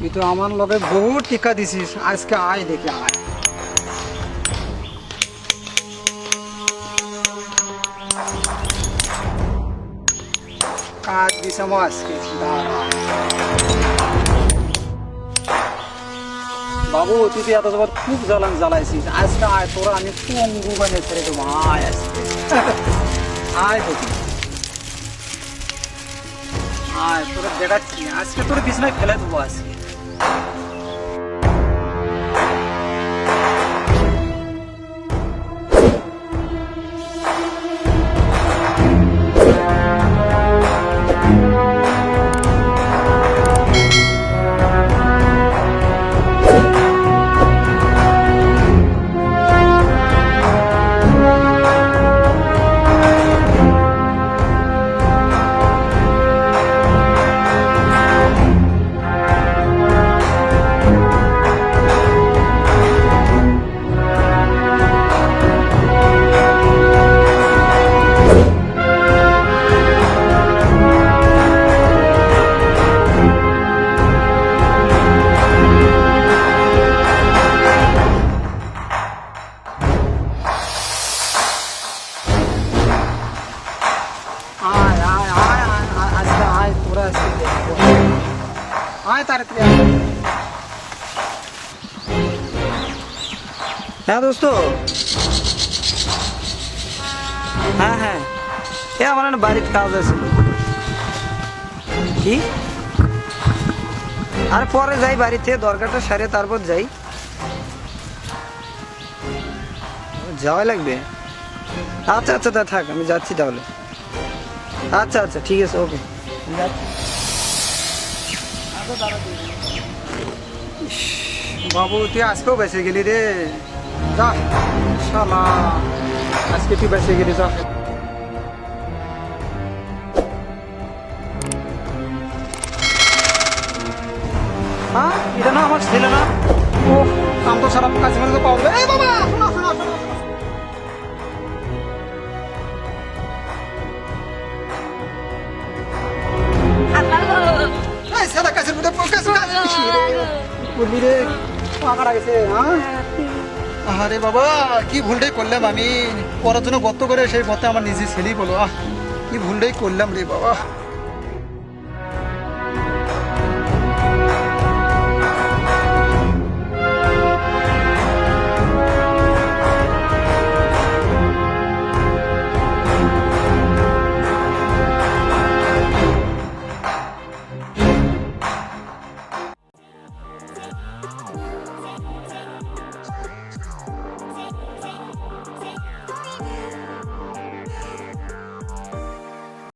তুই তো আমার লগে বহু টিকা দিছিস, আজকে আয় দেখি আয়। কাজ দিছাম আজকে, দাঁড়া। বাবু তুই তো এত যাবার খুব জ্বালাইছিস, আজকে আয়, তোরা আমি পঙ্গু বানিয়ে ছেড়ে দেবো, আয় আজকে। আয় দেখি আয়, তোরা দেখাচ্ছি আজকে, তোর বিছনায় ফেলে দেবো আজকে। আয় আয় আয় আয় আয়, আজকে আয়, তোরা আজকে দেখবো। আয় তাড়াতাড়ি আয়। হ্যাঁ দোস্ত, হ্যাঁ হ্যাঁ, এ আমার না বাড়িতে কাজ আছে। কি? আর পরে যাই বাড়িতে, দরকারটা সারে তারপর যাই। যাওয়াই লাগবে? আচ্ছা আচ্ছা, তা থাক, আমি যাচ্ছি তাহলে। আচ্ছা আচ্ছা, ঠিক আছে, ওকে, যাচ্ছি। বাবু তুই আজকেও বেঁচে গেলি রে, যা শালা, আজকে তুই বেঁচে গেলি, যা। হ্যাঁ, এটা না আমার ছেলে না? ও কাম তো সারা কাছে মানে তো পাওয়া যাবে। এই বাবা, শোনো শোনো শোনো, এই সাদা কাছের মধ্যে ফোকাস না বলি রে, পাকা গেছে। হ্যাঁ, আরে বাবা কি ভুলটাই করলাম আমি, পড়ার জন্য গর্ত করে সেই পথে আমার নিজে ছেলেই বলো, কি ভুলটাই করলাম রে বাবা।